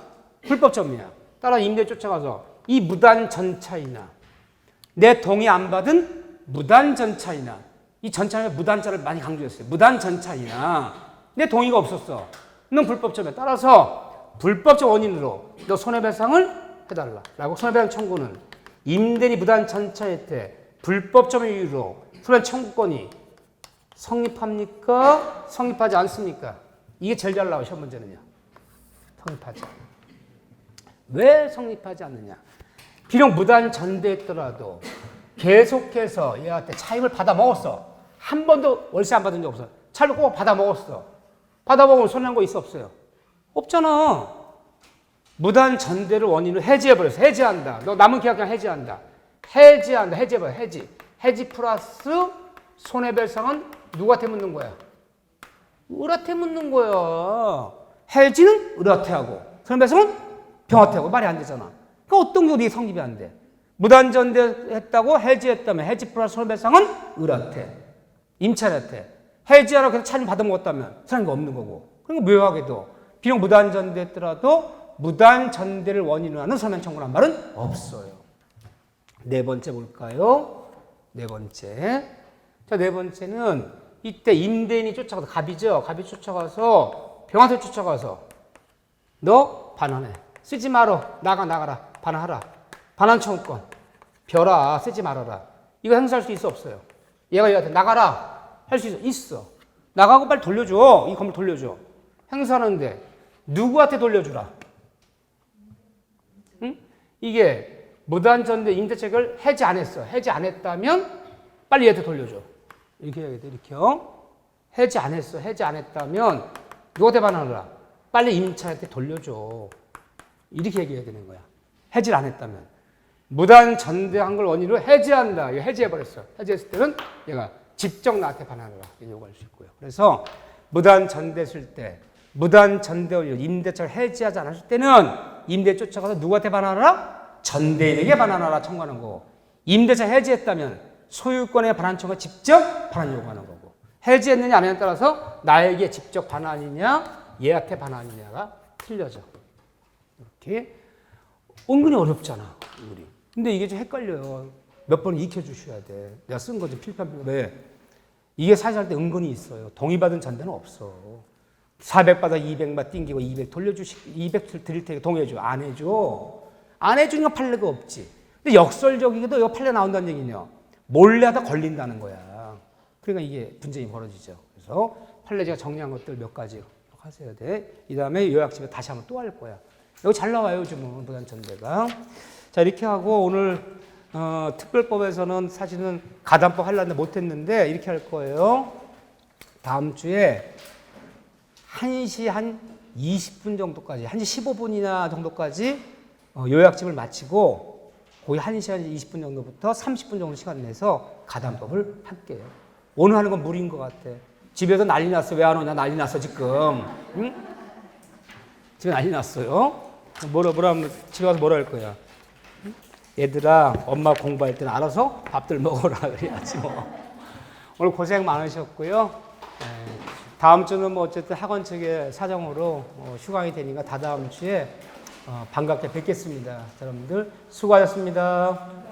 Speaker 1: 불법 점유야. 따라 임대 쫓아가서 이 무단 전차이나 내 동의 안 받은 무단 전차이나 이 전차는 무단자를 많이 강조했어요. 무단 전차이나 내 동의가 없었어. 넌 불법점에 따라서 불법적 원인으로 너 손해배상을 해달라 라고 손해배상 청구는 임대인이 무단 전차일 때 불법점의 이유로 손해배상 청구권이 성립합니까? 성립하지 않습니까? 이게 제일 잘 나와요. 시험 문제는요. 성립하지 않아. 왜 성립하지 않느냐? 비록 무단 전대했더라도 계속해서 얘한테 차임을 받아 먹었어. 한 번도 월세 안 받은 적 없어. 차를 꼭 받아 먹었어. 받아 먹으면 손해난 거 있어 없어요? 없잖아. 무단 전대를 원인으로 해지해버렸어. 해지한다. 너 남은 계약 그냥 해지한다. 해지해버려. 해지 플러스 손해배상은 누구한테 묻는 거야? 을한테 묻는 거야. 해지는 을한테 하고 손해배상은 병한테 하고 말이 안 되잖아. 그러니까 어떤 경우도 이게 성립이 안 돼. 무단 전대했다고 해지했다면 해지 플러스 손해배상은 을한테. 임차한테. 해지하라고 해서 차를 받아먹었다면 사람이 없는 거고. 그러니까 묘하게도 비록 무단 전대했더라도 무단 전대를 원인으로 하는 손해배상 청구란 말은 없어요. 네 번째 볼까요? 네 번째. 자, 네 번째는 이때 임대인이 쫓아가서 갑이죠. 갑이 쫓아가서 병한테 쫓아가서 너 반환해. 쓰지 말어. 나가라. 반환하라. 반환 청구권. 벼라. 쓰지 말아라. 이거 행사할 수 있어 없어요? 얘가 얘한테 나가라. 할 수 있어? 있어. 나가고 빨리 돌려줘. 이 건물 돌려줘. 행사하는데 누구한테 돌려주라? 응? 이게 무단전대 임대책을 해지 안 했어. 해지 안 했다면 빨리 얘한테 돌려줘. 이렇게 해야 돼. 이렇게요. 해지 안 했어. 해지 안 했다면 누구한테 반환하라? 빨리 임차한테 돌려줘. 이렇게 얘기해야 되는 거야. 해지를 안 했다면. 무단 전대한 걸 원인으로 해지한다. 이거 해지해버렸어. 해지했을 때는 얘가 직접 나한테 반환하라. 요구할 수 있고요. 그래서 무단 전대했을 때, 무단 전대 원인으로 임대차를 해지하지 않았을 때는 임대 쫓아가서 누구한테 반환하라? 전대인에게 반환하라 청구하는 거고, 임대차 해지했다면 소유권의 반환 청구가 직접 반환 요구하는 거고, 해지했느냐 안 했느냐에 따라서 나에게 직접 반환이냐 얘한테 반환이냐가 틀려져. 이렇게 은근히 어렵잖아. 우리. 근데 이게 좀 헷갈려요. 몇 번 익혀주셔야 돼. 내가 쓴 거 좀 필판. 왜? 이게 사실 할 때 은근히 있어요. 동의받은 전대는 없어. 400 받아 200만 띵기고 200 돌려주시, 200 드릴 테니까 동의해줘. 안 해줘. 안 해주니까 판례가 없지. 근데 역설적이게도 이거 판례 나온다는 얘기냐. 몰래 하다 걸린다는 거야. 그러니까 이게 분쟁이 벌어지죠. 그래서 판례제가 정리한 것들 몇 가지 하셔야 돼. 이 다음에 요약집에 다시 한번 또 할 거야. 여기 잘 나와요, 요즘은 무단 전대가. 자, 이렇게 하고 오늘 특별법에서는 사실은 가담법 하려는데 못했는데 이렇게 할 거예요. 다음 주에 1시 한 20분 정도까지, 1시 15분이나 정도까지 요약집을 마치고 거의 1시간 20분 정도부터 30분 정도 시간 내서 가담법을 할게요. 오늘 하는 건 무리인 것 같아. 집에서 난리 났어. 왜 안 오냐? 난리 났어, 지금. 응? 집에 난리 났어요. 뭐라 하면 집에 가서 뭐라 할 거야? 응? 얘들아, 엄마 공부할 때는 알아서 밥들 먹어라. 그래야지 뭐. 오늘 고생 많으셨고요. 다음 주는 뭐 어쨌든 학원 측의 사정으로 휴강이 되니까 다다음 주에 반갑게 뵙겠습니다. 여러분들 수고하셨습니다.